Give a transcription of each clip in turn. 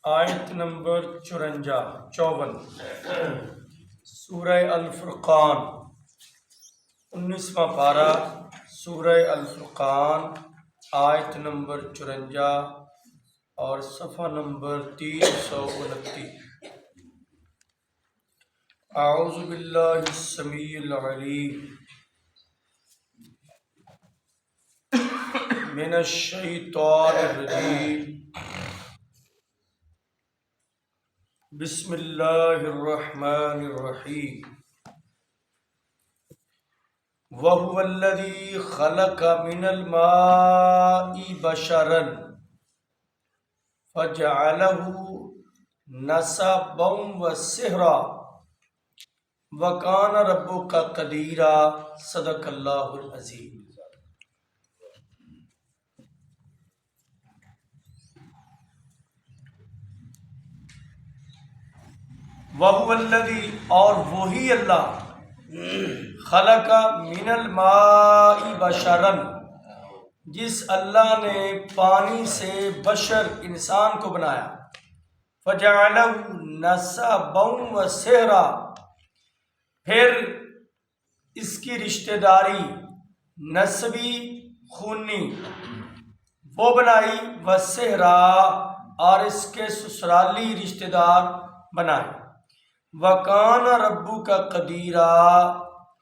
آیت نمبر 54 سورہ الفرقان، 19واں پارہ، سورہ الفرقان، آیت نمبر 54 اور صفحہ نمبر 329۔ اعوذ باللہ السمیع العلیم من الشیطان الرجیم، بسم اللہ الرحمن الرحیم۔ وَهُوَ الَّذِي خَلَقَ مِنَ الْمَاءِ بَشَرًا فَجَعَلَهُ نَسَبًا وَصِهْرًا وَكَانَ رَبُّكَ قَدِيرًا۔ صدق اللہ العظیم۔ وَهُوَ الَّذِي، اور وہی اللہ، خلق من الماء بشرا، جس اللہ نے پانی سے بشر انسان کو بنایا، فَجَعَلَهُ نَسَبًا وَصِهْرًا، پھر اس کی رشتہ داری نسبی خونی وہ بنائی، وَصِهْرًا، اور اس کے سسرالی رشتہ دار بنائے، وَكَانَ رَبُّكَ قَدِيرًا،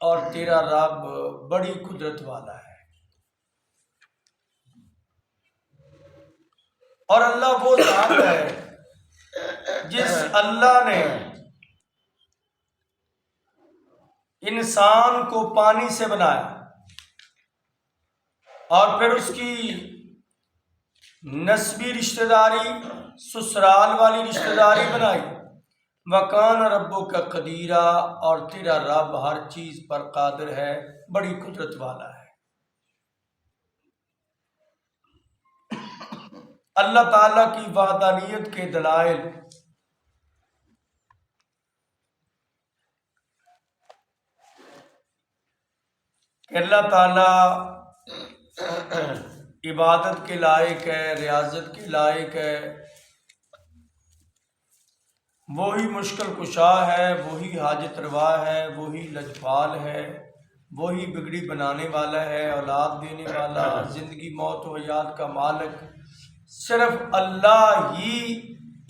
اور تیرا رب بڑی قدرت والا ہے۔ اور اللہ وہ ذات ہے جس اللہ نے انسان کو پانی سے بنایا اور پھر اس کی نسبی رشتہ داری، سسرال والی رشتہ داری بنائی، وَكَانَ رَبُّكَ قَدِيرًا، اور تیرا رب ہر چیز پر قادر ہے، بڑی قدرت والا ہے۔ اللہ تعالیٰ کی وحدانیت کے دلائل کہ اللہ تعالیٰ عبادت کے لائق ہے، ریاضت کے لائق ہے، وہی مشکل کشا ہے، وہی حاجت روا ہے، وہی لجپال ہے، وہی بگڑی بنانے والا ہے، اولاد دینے والا، زندگی موت و حیات کا مالک، صرف اللہ ہی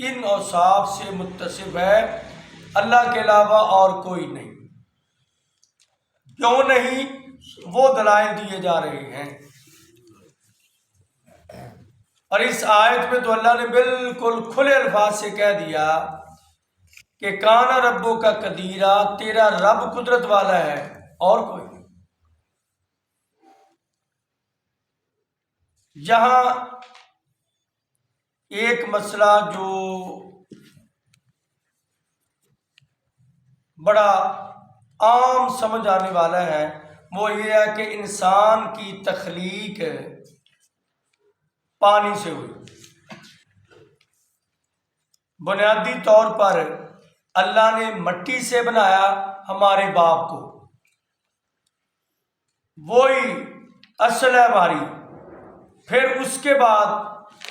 ان اوصاف سے متصف ہے، اللہ کے علاوہ اور کوئی نہیں۔ کیوں نہیں؟ وہ دلائل دیے جا رہے ہیں، اور اس آیت میں تو اللہ نے بالکل کھلے الفاظ سے کہہ دیا کہ کان ربک قدیرا، تیرا رب قدرت والا ہے، اور کوئی نہیں۔ یہاں ایک مسئلہ جو بڑا عام سمجھ آنے والا ہے وہ یہ ہے کہ انسان کی تخلیق پانی سے ہوئی۔ بنیادی طور پر اللہ نے مٹی سے بنایا ہمارے باپ کو، وہی اصل ہے ہماری۔ پھر اس کے بعد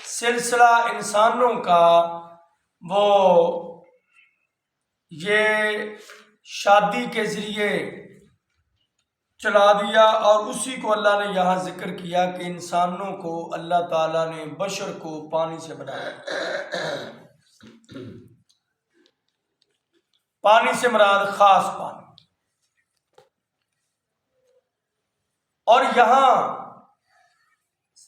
سلسلہ انسانوں کا وہ یہ شادی کے ذریعے چلا دیا، اور اسی کو اللہ نے یہاں ذکر کیا کہ انسانوں کو اللہ تعالیٰ نے، بشر کو پانی سے بنایا۔ پانی سے مراد خاص پانی۔ اور یہاں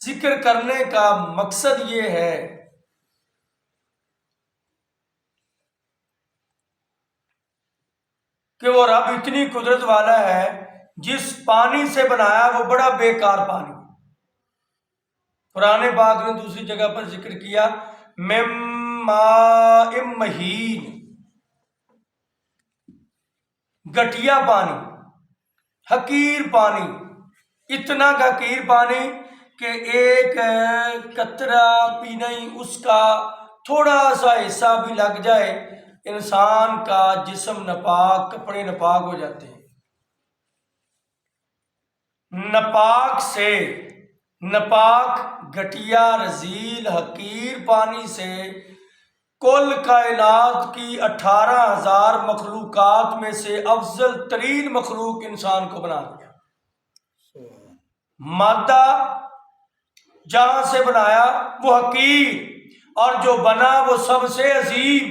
ذکر کرنے کا مقصد یہ ہے کہ وہ رب اتنی قدرت والا ہے، جس پانی سے بنایا وہ بڑا بیکار پانی۔ قرآن پاک نے دوسری جگہ پر ذکر کیا مِن ماء مہین، گٹیا پانی، حقیر پانی، اتنا حقیر پانی کہ ایک قطرہ بھی نہیں، اس کا تھوڑا سا حصہ بھی لگ جائے انسان کا جسم ناپاک، کپڑے ناپاک ہو جاتے ہیں۔ ناپاک سے، ناپاک، گھٹیا، رذیل، حقیر پانی سے کل کائنات کی 18,000 مخلوقات میں سے افضل ترین مخلوق انسان کو بنا دیا. مادہ جہاں سے بنایا وہ حقیر، اور جو بنا وہ سب سے عظیم.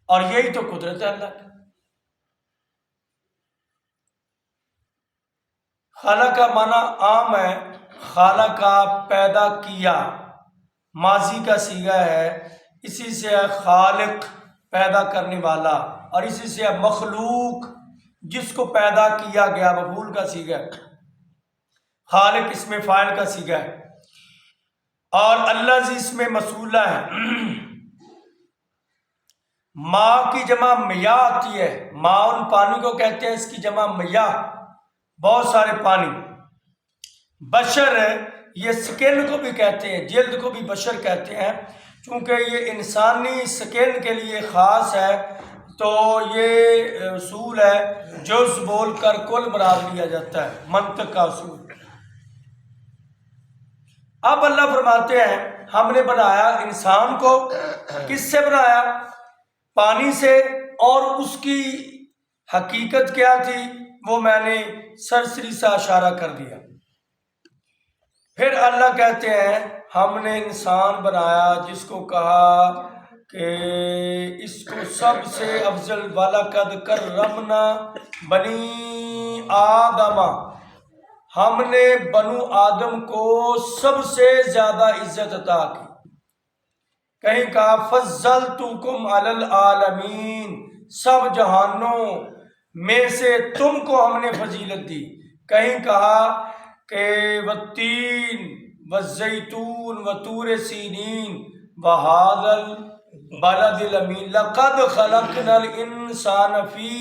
اور یہی تو قدرت ہے اللہ کی. خالق کا معنی عام ہے، خالق کا پیدا کیا، ماضی کا صیغہ ہے، اسی سے ہے خالق پیدا کرنے والا، اور اسی سے ہے مخلوق جس کو پیدا کیا گیا، مفعول کا صیغہ ہے. خالق اس میں فاعل کا صیغہ ہے، اور اللہ اس میں موصولہ ہے. ماء کی جمع میاہ آتی ہے، ماؤن پانی کو کہتے ہیں، اس کی جمع میاہ، بہت سارے پانی. بشر یہ سکن کو بھی کہتے ہیں، جلد کو بھی بشر کہتے ہیں، چونکہ یہ انسانی سکن کے لیے خاص ہے تو یہ اصول ہے، جز بول کر کل مراد لیا جاتا ہے، منطق کا اصول. اب اللہ فرماتے ہیں ہم نے بنایا انسان کو، کس سے بنایا؟ پانی سے. اور اس کی حقیقت کیا تھی وہ میں نے سرسری سا اشارہ کر دیا. پھر اللہ کہتے ہیں ہم نے انسان بنایا جس کو کہا کہ اس کو سب سے افضل، وَلَقَدْ كَرَّمْنَا بَنِي آدَمَ، ہم نے بنو آدم کو سب سے زیادہ عزت عطا کی. کہیں کہا فضلتکم علی العالمین، سب جہانوں میں سے تم کو ہم نے فضیلت دی. کہیں کہا کہ والتین والزیتون وطور سینین وہذا البلد الامین لقد خلقنا الانسان فی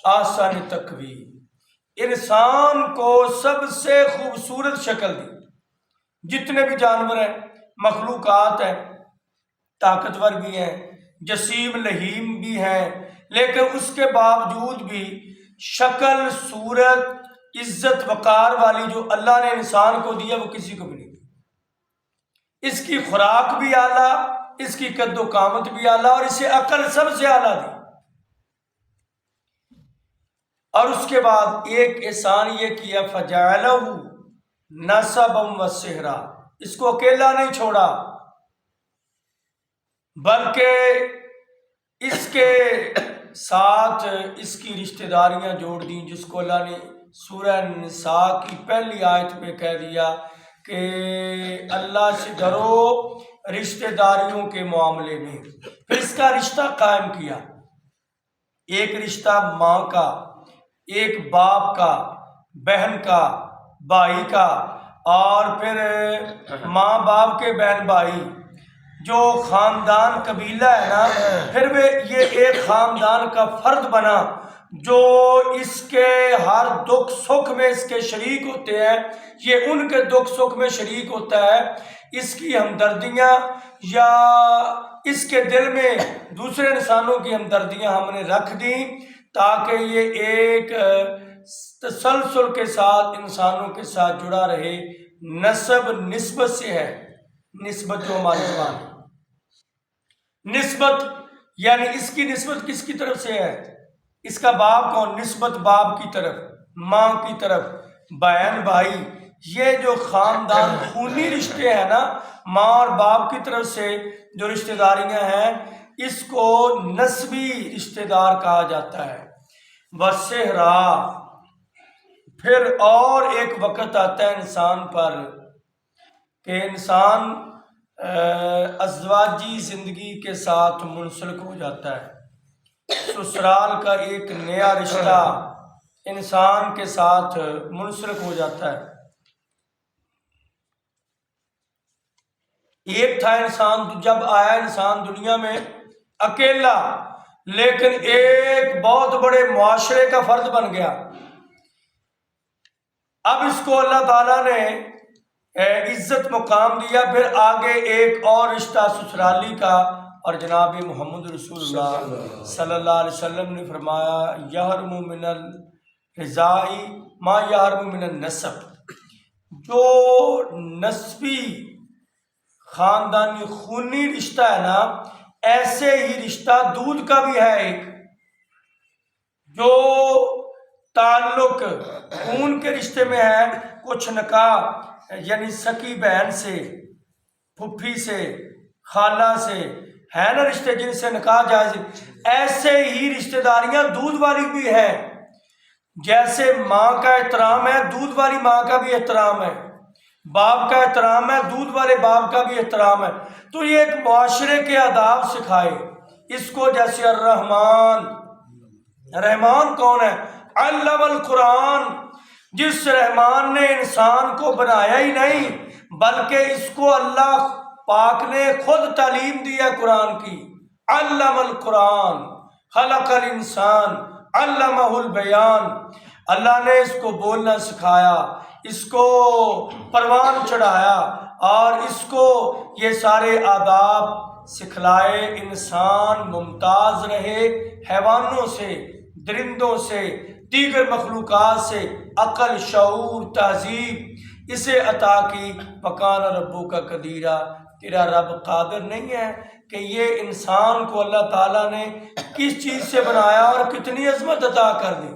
احسن تقویم. انسان کو سب سے خوبصورت شکل دی. جتنے بھی جانور ہیں، مخلوقات ہیں، طاقتور بھی ہیں، جسیم لہیم بھی ہیں، لیکن اس کے باوجود بھی شکل، صورت، عزت وقار والی جو اللہ نے انسان کو دیا وہ کسی کو بھی نہیں دی. اس کی خوراک بھی اعلیٰ، اس کی قد و قامت بھی اعلیٰ، اور اسے عقل سب سے اعلیٰ دی. اور اس کے بعد ایک احسان یہ کیا فَجَعَلَهُ نَسَبًا وَسِحْرًا، اس کو اکیلا نہیں چھوڑا بلکہ اس کے ساتھ اس کی رشتہ داریاں جوڑ دیں، جس کو اللہ نے سورہ نساء کی پہلی آیت میں کہہ دیا کہ اللہ سے ڈرو رشتہ داریوں کے معاملے میں. پھر اس کا رشتہ قائم کیا، ایک رشتہ ماں کا، ایک باپ کا، بہن کا، بھائی کا، اور پھر ماں باپ کے بہن بھائی، جو خاندان قبیلہ ہے نا، پھر وہ یہ ایک خاندان کا فرد بنا جو اس کے ہر دکھ سکھ میں اس کے شریک ہوتے ہیں، یہ ان کے دکھ سکھ میں شریک ہوتا ہے. اس کی ہمدردیاں یا اس کے دل میں دوسرے انسانوں کی ہمدردیاں ہم نے رکھ دیں تاکہ یہ ایک تسلسل کے ساتھ انسانوں کے ساتھ جڑا رہے. نسب نسبت سے ہے، نسبت جو ہماری زبان ہے، نسبت یعنی اس کی نسبت کس کی طرف سے ہے؟ اس کا باپ کون؟ نسبت باپ کی طرف، ماں کی طرف، بہن بھائی. یہ جو خاندان خونی رشتے ہیں نا، ماں اور باپ کی طرف سے جو رشتہ داریاں ہیں، اس کو نسبی رشتہ دار کہا جاتا ہے. وَسِحْرًا، پھر اور ایک وقت آتا ہے انسان پر کہ انسان ازواجی زندگی کے ساتھ منسلک ہو جاتا ہے. سسرال کا ایک نیا رشتہ انسان کے ساتھ منسلک ہو جاتا ہے. ایک تھا انسان، جب آیا انسان دنیا میں اکیلا، لیکن ایک بہت بڑے معاشرے کا فرد بن گیا. اب اس کو اللہ تعالیٰ نے عزت مقام دیا. پھر آگے ایک اور رشتہ سسرالی کا، اور جناب محمد رسول اللہ صلی اللہ علیہ وسلم نے فرمایا یحرم من الرضاء ما یحرم من النسب، جو نسبی خاندانی خونی رشتہ ہے نا، ایسے ہی رشتہ دودھ کا بھی ہے ایک، جو تعلق خون کے رشتے میں ہے، کچھ نکاح یعنی سکی بہن سے، پھپھی سے، خالہ سے ہے نا رشتے جن سے نکاح جائز، ایسے ہی رشتہ داریاں دودھ والی بھی ہے۔ جیسے ماں کا احترام ہے، دودھ والی ماں کا بھی احترام ہے، باپ کا احترام ہے، دودھ والے باپ کا بھی احترام ہے۔ تو یہ ایک معاشرے کے آداب سکھائے اس کو، جیسے الرحمن، رحمان کون ہے؟ علم القرآن، جس رحمان نے انسان کو بنایا ہی نہیں بلکہ اس کو اللہ پاک نے خود تعلیم دی ہے قرآن کی۔ علم القرآن، خلق الانسان، علمہ البیان، اللہ نے اس کو بولنا سکھایا، اس کو پروان چڑھایا اور اس کو یہ سارے آداب سکھلائے، انسان ممتاز رہے حیوانوں سے، درندوں سے، دیگر مخلوقات سے، عقل، شعور، تہذیب اسے عطا کی۔ وَكَانَ رَبُّكَ قَدِيرًا، تیرا رب قادر نہیں ہے کہ یہ انسان کو اللہ تعالیٰ نے کس چیز سے بنایا اور کتنی عظمت عطا کر دی۔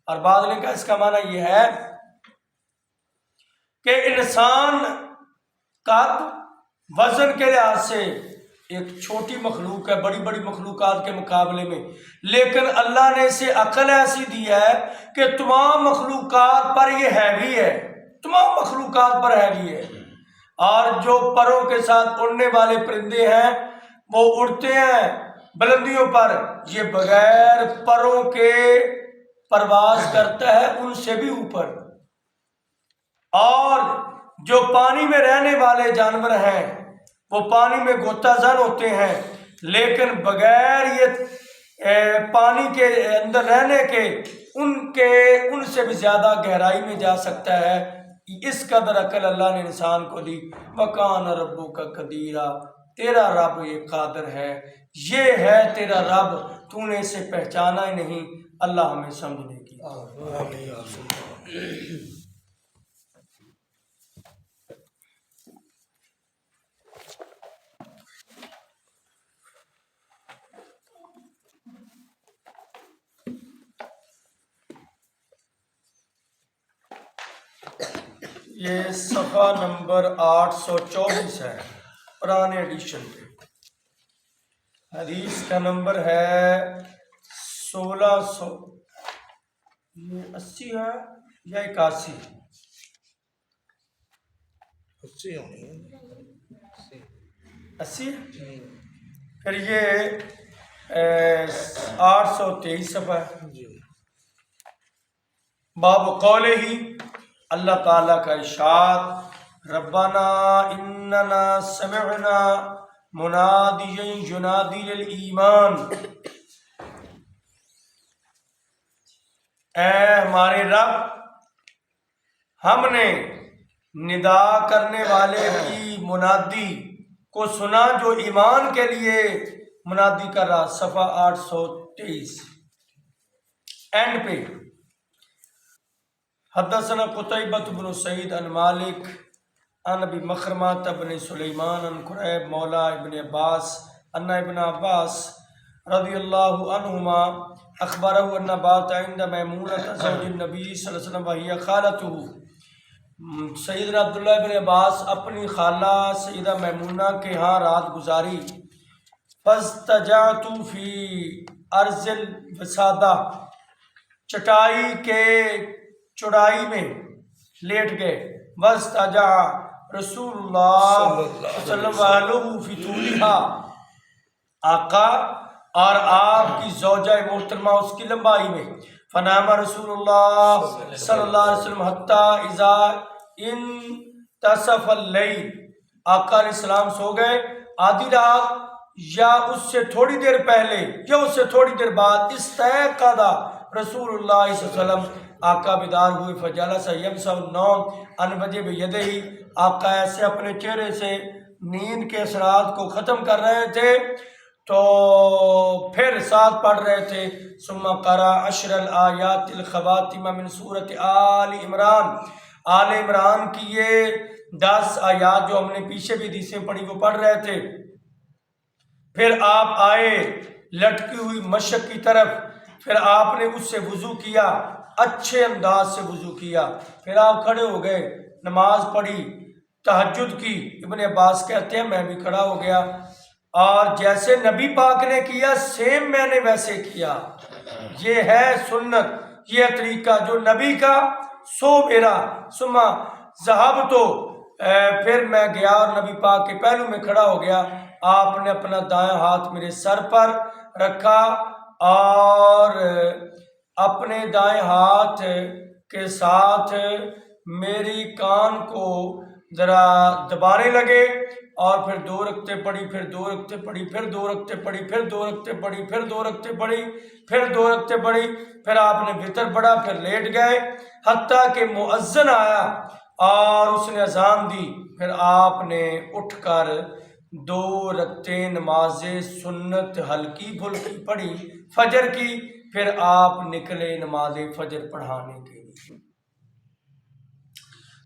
اور بعد نے کہا اس کا معنی یہ ہے کہ انسان قد وزن کے لحاظ سے ایک چھوٹی مخلوق ہے بڑی بڑی مخلوقات کے مقابلے میں، لیکن اللہ نے اسے عقل ایسی دی ہے کہ تمام مخلوقات پر یہ ہیوی ہے، تمام مخلوقات پر ہیوی ہے۔ اور جو پروں کے ساتھ اڑنے والے پرندے ہیں وہ اڑتے ہیں بلندیوں پر، یہ بغیر پروں کے پرواز کرتا ہے ان سے بھی اوپر۔ اور جو پانی میں رہنے والے جانور ہیں وہ پانی میں غوطہ زن ہوتے ہیں، لیکن بغیر یہ پانی کے اندر رہنے کے ان سے بھی زیادہ گہرائی میں جا سکتا ہے۔ اس قدر عقل اللہ نے انسان کو دی۔ وَكَانَ رَبُّكَ قَدِيرًا، تیرا رب یہ قادر ہے، یہ ہے تیرا رب، تو نے اسے پہچانا ہی نہیں۔ اللہ ہمیں سمجھنے کی۔ یہ صفحہ نمبر 824 ہے پرانے ایڈیشن پہ، حدیث کا نمبر ہے 1600، یہ 80 ہے یا 81؟ 80 پھر یہ 823 صفحہ ہے۔ باب قولہ، اللہ تعالیٰ کا ارشاد، ربنا اننا سمعنا منادیا ینادی للایمان، اے ہمارے رب، ہم نے ندا کرنے والے کی منادی کو سنا جو ایمان کے لیے منادی کر رہا۔ صفحہ 823 اینڈ پہ، حدثنا قتیبۃ بن سعید عن مالک عن ابی مخرمہ بن سلیمان عن قریب مولا ابن عباس ان ابن عباس رضی اللہ عنہما اخبرہ ان بات عند میمونۃ زوج النبی صلی اللہ علیہ وسلم وہی خالتہ، سیدنا عبداللہ ابن عباس اپنی خالہ سیدہ میمونہ کے ہاں رات گزاری۔ فاضطجعت فی ارض الوسادہ، چٹائی کے چڑائی میں لیٹ گئے۔ واضطجع رسول اللہ صلی اللہ علیہ وسلم فی طولھا، آقا اور آپ کی زوجہ محترمہ اس کی لمبائی میں۔ فنام رسول اللہ صلی اللہ علیہ وسلم حتی اذا انتصف اللیل، آقا علیہ السلام سو گئے آدھی رات یا اس سے تھوڑی دیر پہلے یا اس سے تھوڑی دیر بعد۔ استيقظ رسول اللہ صلی اللہ علیہ وسلم، آقا بیدار ہوئے۔ فجلس یمسح النوم عن وجه بيده، آقا ایسے اپنے چہرے سے نیند کے اثرات کو ختم کر رہے تھے تو پھر ساتھ پڑھ رہے تھے۔ ثم قرأ 10 الآیات الخواتم من سورۃ آل عمران، آل عمران کی یہ 10 آیات جو ہم نے پیچھے بھی حدیثیں پڑھی وہ پڑھ رہے تھے. پھر آپ آئے لٹکی ہوئی مشرق کی طرف، پھر آپ نے اس سے وضو کیا، اچھے انداز سے وضو کیا، پھر آپ کھڑے ہو گئے، نماز پڑھی، تہجد کی. ابن عباس کہتے ہیں میں بھی کھڑا ہو گیا اور جیسے نبی پاک نے کیا سیم میں نے ویسے کیا. یہ ہے سنت، یہ طریقہ جو نبی کا سو میرا. سما ذہب تو پھر میں گیا اور نبی پاک کے پہلو میں کھڑا ہو گیا. آپ نے اپنا دائیں ہاتھ میرے سر پر رکھا اور اپنے دائیں ہاتھ کے ساتھ میری کان کو ذرا دبانے لگے اور پھر 2 رکعتیں پڑھی، پھر 2 رکعتیں پڑھی، پھر 2 رکعتیں پڑھی، پھر 2 رکعتیں پڑھی، پھر 2 رکعتیں پڑھی، پھر 2 رکعتیں پڑھی. پھر آپ نے وتر پڑھا، پھر لیٹ گئے حتیٰ کہ مؤذن آیا اور اس نے اذان دی. پھر آپ نے اٹھ کر 2 رکعتیں نماز سنت ہلکی پھلکی پڑھی فجر کی. پھر آپ نکلے نماز فجر پڑھانے کے لیے.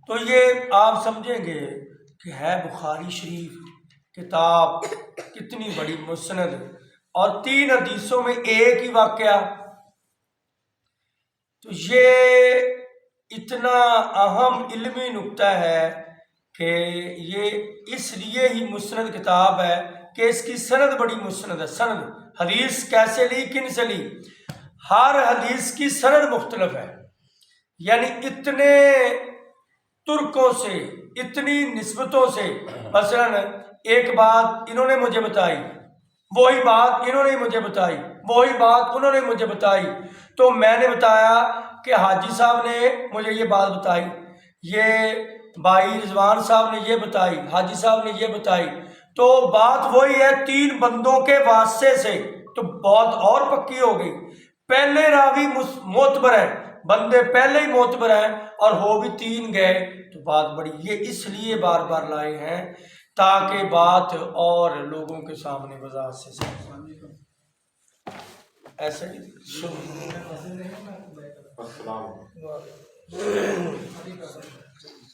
تو یہ آپ سمجھیں گے کہ ہے بخاری شریف کتاب کتنی بڑی مسند، اور 3 حدیثوں میں ایک ہی واقعہ. تو یہ اتنا اہم علمی نکتہ ہے کہ یہ اس لیے ہی مسند کتاب ہے کہ اس کی سند بڑی مسند ہے. سند حدیث کیسے لی، کن سے لی؟ ہر حدیث کی سند مختلف ہے، یعنی اتنے ترکوں سے، اتنی نسبتوں سے. مثلا ایک بات انہوں نے مجھے بتائی، وہی بات انہوں نے مجھے بتائی، وہی بات انہوں نے مجھے بتائی. تو میں نے بتایا کہ حاجی صاحب نے مجھے یہ بات بتائی، یہ بھائی رضوان صاحب نے یہ بتائی، حاجی صاحب نے یہ بتائی. تو بات وہی ہے 3 بندوں کے واسطے سے، تو بہت اور پکی ہو گئی. پہلے راوی معتبر ہے، بندے پہلے ہی معتبر ہیں اور ہو بھی 3 گئے، تو بات بڑی. یہ اس لیے بار بار لائے ہیں تاکہ بات اور لوگوں کے سامنے وضاحت سے ایسے ہی.